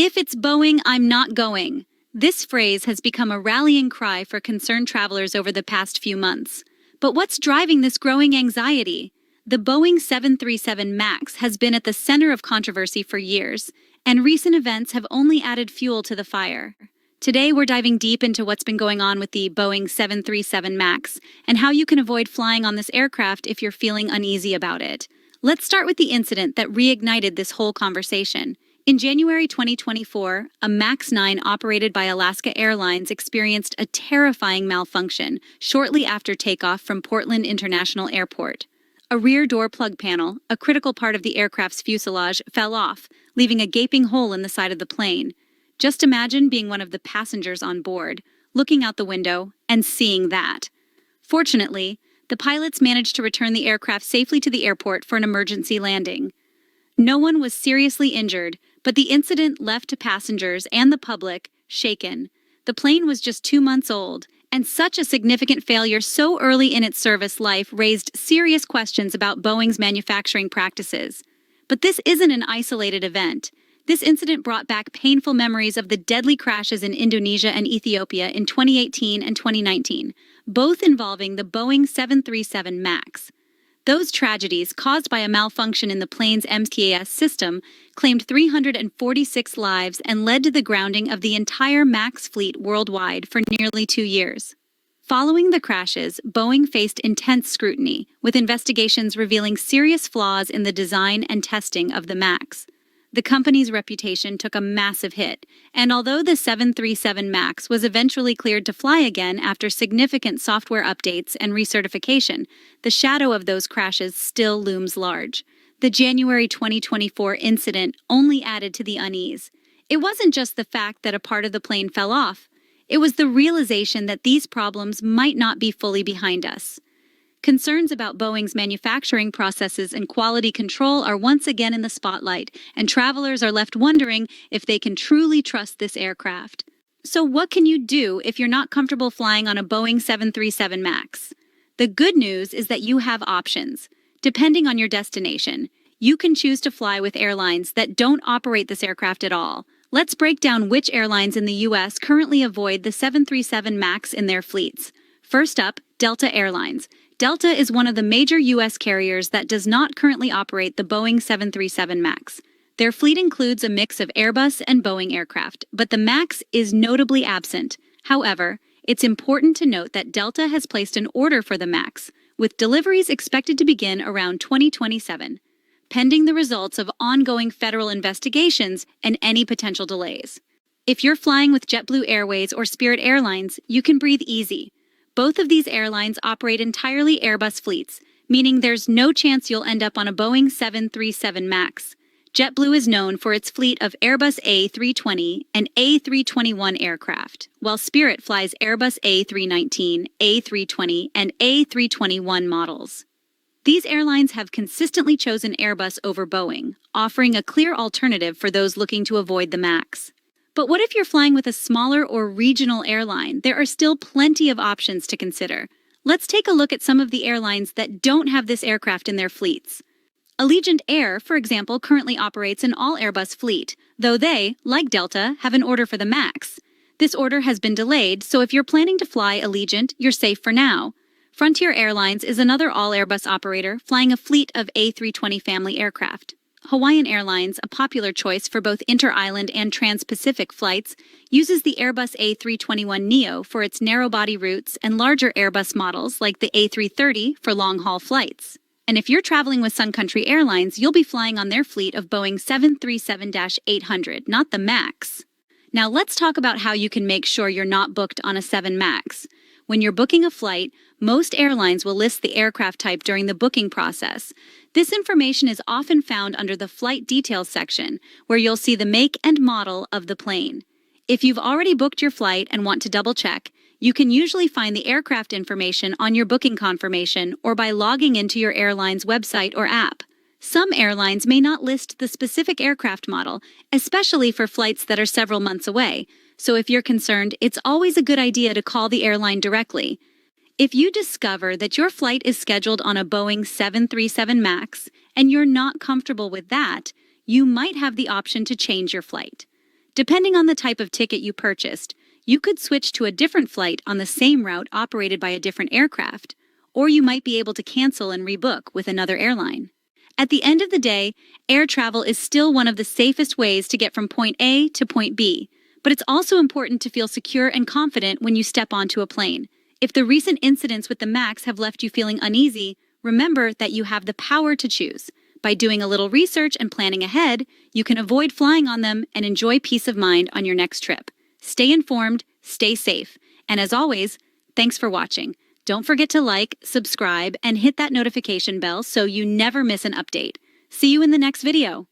If it's Boeing, I'm not going. This phrase has become a rallying cry for concerned travelers over the past few months. But what's driving this growing anxiety? The Boeing 737 MAX has been at the center of controversy for years, and recent events have only added fuel to the fire. Today, we're diving deep into what's been going on with the Boeing 737 MAX and how you can avoid flying on this aircraft if you're feeling uneasy about it. Let's start with the incident that reignited this whole conversation. In January 2024, a MAX 9 operated by Alaska Airlines experienced a terrifying malfunction shortly after takeoff from Portland International Airport. A rear door plug panel, a critical part of the aircraft's fuselage, fell off, leaving a gaping hole in the side of the plane. Just imagine being one of the passengers on board, looking out the window, and seeing that. Fortunately, the pilots managed to return the aircraft safely to the airport for an emergency landing. No one was seriously injured, but the incident left passengers and the public shaken. The plane was just 2 months old, and such a significant failure so early in its service life raised serious questions about Boeing's manufacturing practices. But this isn't an isolated event. This incident brought back painful memories of the deadly crashes in Indonesia and Ethiopia in 2018 and 2019, both involving the Boeing 737 MAX. Those tragedies, caused by a malfunction in the plane's MCAS system, claimed 346 lives and led to the grounding of the entire MAX fleet worldwide for nearly 2 years. Following the crashes, Boeing faced intense scrutiny, with investigations revealing serious flaws in the design and testing of the MAX. The company's reputation took a massive hit, and although the 737 MAX was eventually cleared to fly again after significant software updates and recertification, the shadow of those crashes still looms large. The January 2024 incident only added to the unease. It wasn't just the fact that a part of the plane fell off. It was the realization that these problems might not be fully behind us. Concerns about Boeing's manufacturing processes and quality control are once again in the spotlight, and travelers are left wondering if they can truly trust this aircraft. So what can you do if you're not comfortable flying on a Boeing 737 MAX? The good news is that you have options. Depending on your destination, you can choose to fly with airlines that don't operate this aircraft at all. Let's break down which airlines in the U.S. currently avoid the 737 MAX in their fleets. First up, Delta Airlines. Delta is one of the major U.S. carriers that does not currently operate the Boeing 737 MAX. Their fleet includes a mix of Airbus and Boeing aircraft, but the MAX is notably absent. However, it's important to note that Delta has placed an order for the MAX, with deliveries expected to begin around 2027, pending the results of ongoing federal investigations and any potential delays. If you're flying with JetBlue Airways or Spirit Airlines, you can breathe easy. Both of these airlines operate entirely Airbus fleets, meaning there's no chance you'll end up on a Boeing 737 MAX. JetBlue is known for its fleet of Airbus A320 and A321 aircraft, while Spirit flies Airbus A319, A320, and A321 models. These airlines have consistently chosen Airbus over Boeing, offering a clear alternative for those looking to avoid the MAX. But what if you're flying with a smaller or regional airline? There are still plenty of options to consider. Let's take a look at some of the airlines that don't have this aircraft in their fleets. Allegiant Air, for example, currently operates an all-Airbus fleet, though they, like Delta, have an order for the MAX. This order has been delayed, so if you're planning to fly Allegiant, you're safe for now. Frontier Airlines is another all-Airbus operator, flying a fleet of A320 family aircraft. Hawaiian Airlines, a popular choice for both inter-island and trans-Pacific flights, uses the Airbus A321neo for its narrow-body routes and larger Airbus models like the A330 for long-haul flights. And if you're traveling with Sun Country Airlines, you'll be flying on their fleet of Boeing 737-800, not the MAX. Now let's talk about how you can make sure you're not booked on a 7 MAX. When you're booking a flight, most airlines will list the aircraft type during the booking process. This information is often found under the flight details section, where you'll see the make and model of the plane. If you've already booked your flight and want to double-check, you can usually find the aircraft information on your booking confirmation or by logging into your airline's website or app. Some airlines may not list the specific aircraft model, especially for flights that are several months away, so if you're concerned, it's always a good idea to call the airline directly. If you discover that your flight is scheduled on a Boeing 737 MAX and you're not comfortable with that, you might have the option to change your flight. Depending on the type of ticket you purchased, you could switch to a different flight on the same route operated by a different aircraft, or you might be able to cancel and rebook with another airline. At the end of the day, air travel is still one of the safest ways to get from point A to point B, but it's also important to feel secure and confident when you step onto a plane. If the recent incidents with the MAX have left you feeling uneasy, remember that you have the power to choose. By doing a little research and planning ahead, you can avoid flying on them and enjoy peace of mind on your next trip. Stay informed, stay safe, and as always, thanks for watching. Don't forget to like, subscribe, and hit that notification bell so you never miss an update. See you in the next video.